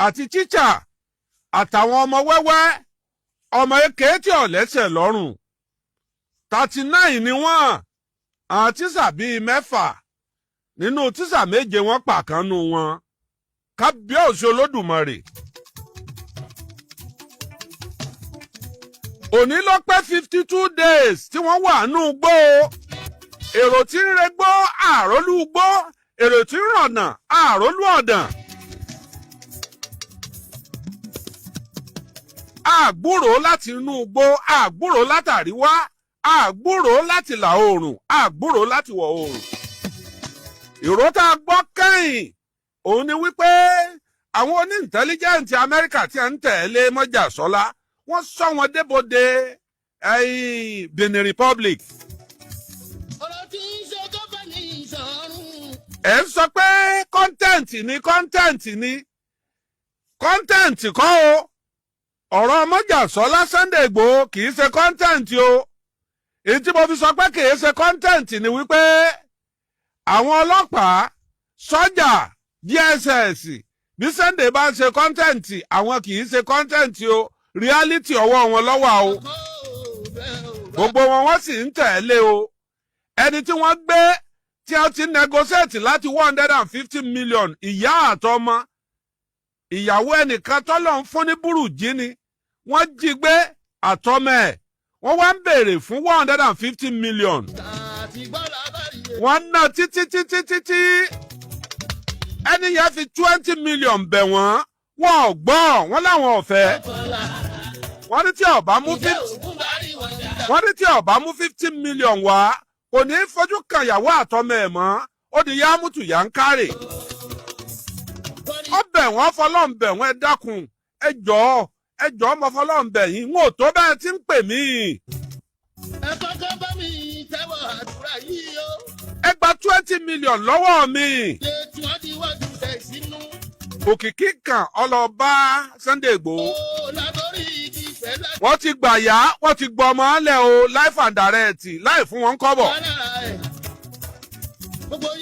àti tíṣà àtàwọn ọmọ wẹ́wẹ́ ọmọ èké tí ò lẹ́sẹ̀ lọ́rùn 39 ni wọ́n àwọn tíṣà bíi 6 nínú tíṣà 7 wọ́n pàkánú wọn kábíyèsí olódùmarè. òní ló pé 52 days tí wọ́n wà nù gbó èrò tí ń regbó àrólú gbó èrò tí ń rọ̀nà àrólú ọ̀dàn. àgbúrò láti inú igbó àgbúrò látàríwá àgbúrò láti ìlà oòrùn àgbúrò láti ìwọ̀ oòrùn. ìró tá a gbọ́ kẹ́yìn òun ni wípé àwọn oní ìntẹ́lígẹ́ǹtì Amẹ́ríkà tí a ń tẹ̀lé Mọ́jàsọ́lá wọ́n sọ wọn débòde Benin Republic. ọ̀rọ̀ tí ń ṣe gómìnà ìṣọ̀run. ẹ̀ ń sọ pé kọ́ńtẹ́ǹtì ni kọ́ńtẹ́ǹtì kọ́ o ọ̀rọ̀ Mọ́jàsọ́lá Sunday Igboho kì í ṣe kọ́ńtẹ́ǹtì o èyí tí mo fi sọ pé kì í ṣe kọ́ńtẹ́ǹtì ni wípé àwọn ọlọ́pàá sọ́jà DSS bí Sunday bá ń ṣe kọ́ńtẹ́ǹtì àwọn kì í ṣe kọ́ńtẹ́ǹtì o reality ọwọ́ wọn lọ́wọ́ o gbogbo wọn wọ́n sì ń tẹ̀lé o ẹni tí wọ́n gbé tí wọ́n ti negotiate láti 150 million ìyá àtọmọ ìyàwó ẹnìkan tọ́lọ̀ ń fún ní burújí ni wọ́n jí gbé àtọmọ ẹ̀ wọ́n wá ń béèrè fún 150 million wọ́n ná títí ẹni yẹn fi 20 million bẹ̀ wọ́n ò gbọ́ wọ́n láwọn ọ̀fẹ́ wọ́n ní tí ọba mú 50 million wá kò ní fojú kan ìyàwó àtọmọ ẹ̀ mọ́ ó di yámútù yá ń kárè ó bẹ̀ wọ́n fọlọ́n bẹ̀ wọ́n ẹ dákun ẹ jọ̀ọ́ mo fọlọ́n bẹ̀ yín n ò tó bẹ́ẹ̀ tí ń pè mí. ẹ kọ́kọ́ bá mi tẹ́wọ̀ àdúrà yìí o. ẹ gba 20 million lọ́wọ́ mi. ṣé tí wọ́n ti wájú tẹ̀ sínú. òkìkí kan ọlọ́ba Sunday Igboho. ó lábórí igi pẹ̀lú. wọ́n ti gbà yá wọ́n ti gbọ́ ọmọ ọ́lẹ̀ o life and direct láì fún wọn kọ́bọ̀.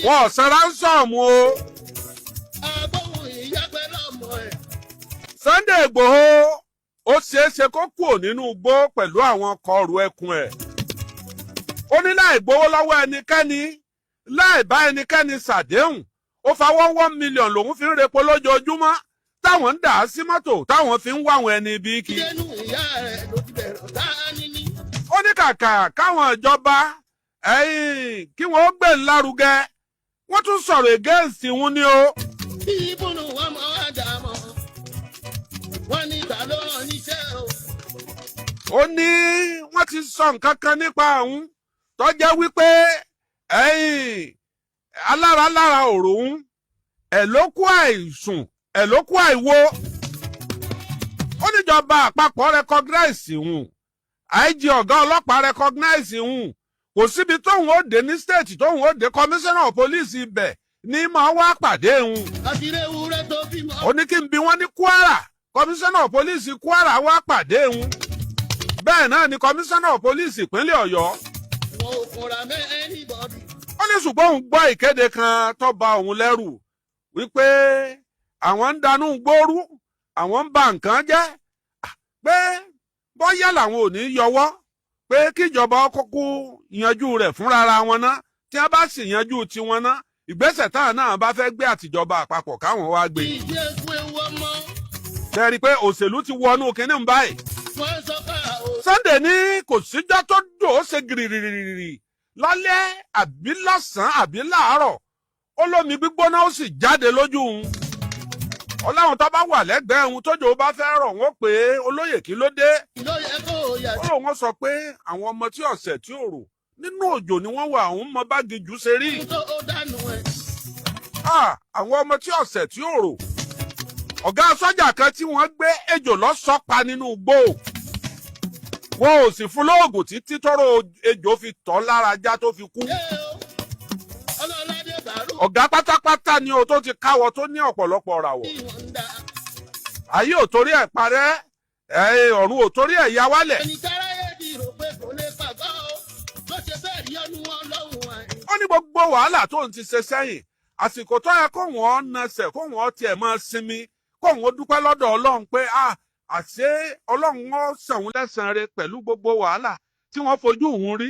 wọn ò san ransom o. Sunday Igboho ó ṣeéṣe kó kúrò nínú igbó pẹ̀lú àwọn kọrù ẹkùn ẹ̀. ó ní láì gbowó lọ́wọ́ ẹnikẹ́ni láì bá ẹnikẹ́ni ṣàdéhùn ó fawọ́ 1 million lòun fi ń repo lójoojúmọ́ táwọn ń dà á sí mọ́tò táwọn fi ń wá àwọn ẹni ibi kí. ó ní kàkà káwọn ìjọba kí wọ́n gbé lárugẹ wọ́n tún sọ̀rọ̀ against wọn ni o. bí ibùdó wọn mọ àdàmọ wọn ní ìgbà ló rán níṣẹ́ o. ó ní wọ́n ti sọ nǹkan kan nípa òun tó jẹ́ wípé alára òròhún ẹ̀ ló kú àìsùn ẹ̀ ló kú àìwo. ó níjọba àpapọ̀ recognize òun IG ọ̀gá ọlọ́pàá recognize òun kò síbi tóun ó dé ní state tóun ó dé commissioner of police ibẹ̀ ní máa wá pàdé òun. àtìrẹ́wúrẹ́ tó bímọ. ó ní kí n bi wọ́n ní Kwara commissioner of police Kwara wá pàdé òun. bẹ́ẹ̀ náà ni commissioner of police ìpínlẹ̀ Ọ̀yọ́. wọn ò fúnra mẹ́ anybody. ó ní ṣùgbọ́n òun gbọ́ ìkéde kan tó bà òun lẹ́rù wípé àwọn ń danú gbóòrú àwọn ń ba nǹkan jẹ́ pé bọ́yá làwọn ò ní yọwọ́ pé kíjọba kúkú yanjú rẹ̀ fúnra wọn ná tí wọ́n bá sì yanjú tiwọn ná ìgbésẹ̀ táwọn náà bá fẹ́ gbé àtìjọba àpapọ̀ káwọn wá gbé. tẹ́rí pé òṣèlú ti wọnú kínní ń báyìí. Sunday ní kò síjọ́ tó dùn ó ṣe gìrìrìrì lálẹ́ àbí lọ́sàn-án àbí láàárọ̀ ó lómi gbígbóná ó sì jáde lójú òun. ọláwọn tó bá wà lẹ́gbẹ̀ẹ́ òun tójò bá fẹ́ rọ̀ wọ́n pé olóyè kí ló dé. ó lóun wọ́n sọ pé àwọn ọmọ tí ọ̀sẹ̀ tí ò rò nínú òjò ni wọ́n wà àwọn ọmọ bági jù ṣe rí. àwọn ọmọ tí ọ̀sẹ̀ tí ò rò ọ̀gá sọ́jà kan tí wọ́n gbé ejò lọ́sọ̀pa nínú igbó wọn ò sì fún lóògùn títí tọ́rọ̀ ejò fi tọ́ lára já tó fi kú. ọ̀gá pátápátá ni o tó ti káwọ́ tó ní ọ̀pọ̀lọpọ̀ ràwọ̀. ayé ò torí ẹ̀ parẹ́ ọ̀run ò torí ẹ̀ ya wálẹ̀. ó ní gbogbo wàhálà tó ń ti ṣe sẹ́yìn àsìkò tó yẹ kó wọ́n nasẹ̀ kó wọ́n tiẹ̀ máa sinmi kóun ó dúpẹ́ lọ́dọ̀ ọlọ́run pé àṣé ọlọ́run ó san òun lẹ́san rẹ̀ pẹ̀lú gbogbo wàhálà tí wọ́n fojú òun rí.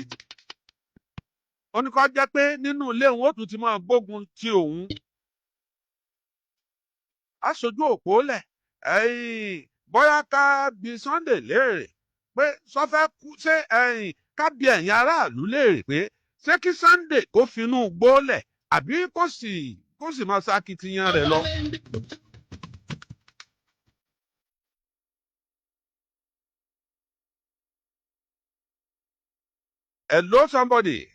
Ó ní kó jẹ́ pé nínú ilé òun ó tún ti máa gbógun ti òun. Aṣojú òpó lẹ̀ bóyá ká bi Sunday léèrè pé sọfẹ́ kú ṣé ká bi ẹ̀yin aráàlú léèrè pé ṣé kí Sunday kó finú gbólẹ̀ àbí kó sì máa ṣakitiyan rẹ̀ lọ. Hello, somebody.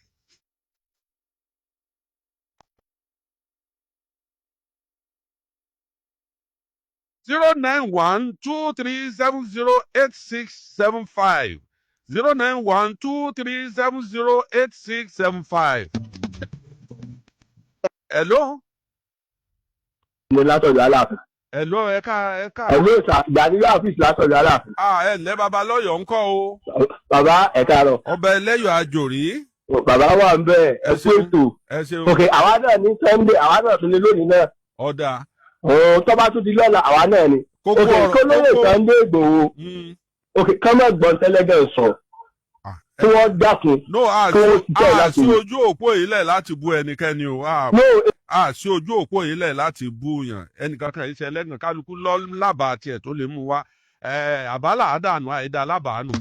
Zero 09123708675. 09123708675. Hello. Mo látọ̀dọ̀ Aláàfin. Hello, ẹ̀ka. Hello sà, Gàníyà ọ́fíìsì látọ̀dọ̀ Aláàfin. Ǹlẹ́ bàbá lọ́yọ̀ ńkọ́ o. Bàbá ẹ káàárọ̀. Ọba ẹlẹ́yọ̀ àjòrí. Bàbá wà ń bẹ̀ ẹ kú ètò. Ẹ ṣeun. Ok, àwa náà ní Sunday, àwa náà tún ní lónìí náà. Ọ̀dà. Tó bá tún di lọ́la, àwa náà ni. Ok, kólówó Sunday Ìgbòho. Ok, kọ́mọ̀ gbọ́n tẹ́lẹ́gẹ̀ sọ. Kí wọ́n dákun. No, kí wọ́n ti tẹ̀ láti. sí ojú òpó ilẹ̀ láti bú ẹnikẹ́ni o. Sí ojú òpó ilẹ̀ láti bú yàn ẹnìkan kan iṣẹ́ ẹlẹ́gàn kálukú lábàá tiẹ̀ tó lè mú wa. Àbálà àdànù àìdá lábàánù.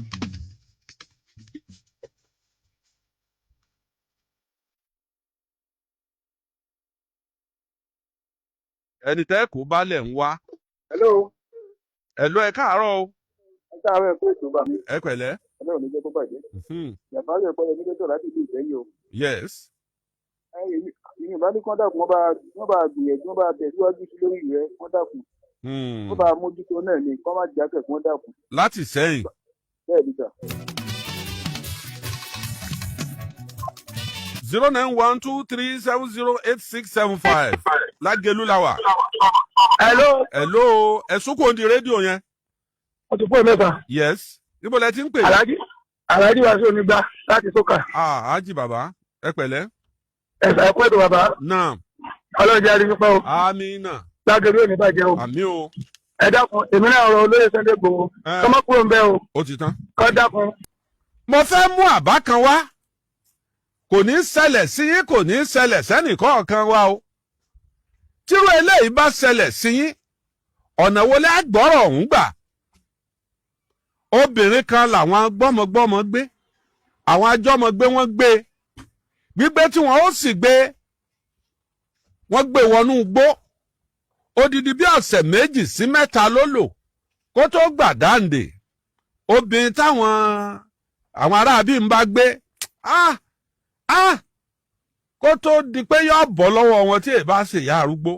Ẹni tẹ́ kó balẹ̀ ń wá. Hello. Hello, ẹ káàárọ̀ o. Ẹ káàárọ̀ ẹ kú ètò bá mi. Ẹ pẹ̀lẹ́. Ọlọ́run ní jẹ́ kó bàjẹ́. Yàtọ̀ ayọ̀ ìpọ́nlẹ̀ mi lẹ́tọ̀ láti ìlú Ìsẹ́yìn o. Yes. Ìyìn bá ní kí wọ́n dàkún wọ́n bá gbìyànjú wọ́n bá tẹ̀síwájú sí lórí rẹ̀ wọ́n dàkún. Wọ́n bá mójútó náà ni kọ́ má jákè kí wọ́n dàkún. Láti Ìsẹ́yìn. Bẹ́ẹ̀ ni sà. 09123708675. Lágẹ̀lú la wà. Hello. Hello, ẹ̀sùn kò ń di rédíò yẹn. Wọ́n ti pọ̀ mẹ́fà. Yes. Níbo lẹ ti ń pè? Àlàájì wá sí onígbà láti sókà. Ájì bàbá, ẹ pẹ̀lẹ́. Ẹ̀sà ẹ̀kọ́ ètò bàbá. Náà. Ọlọ́jà rí nípa o. Àmínà. Lágẹ̀lú ò ní bàjẹ́ o. Àmín o. Ẹ dákun, èmi náà rọ olóyè Sunday Igboho. Kọ́mọ́ kúrò ń bẹ́ o. Ó ti tán. Kọ́ dákun. Mo fẹ́ mú àbá kan wá. Kò ní ṣẹlẹ̀ sí yín, kò ní ṣẹlẹ̀ sẹ́nìkọ̀ọ̀kan wa o. Tírú eléyìí bá ṣẹlẹ̀ sí yín, ọ̀nà wo lẹ́ gbọ́rọ̀ ọ̀hún gbà? Obìnrin kan làwọn gbọ́mọgbọ́mọ gbé, àwọn ajọ́mọgbé wọ́n gbé, gbígbé tí wọ́n ó sì gbé, wọ́n gbé wọnú igbó, odidi bí ọ̀sẹ̀ 2 sí 3 ló lò kó tó gbà dáǹdè. Obìnrin táwọn aráabí ń bá gbé, kó tó di pé yóò bọ́ lọ́wọ́ wọn tí èbá ṣèyá arúgbó.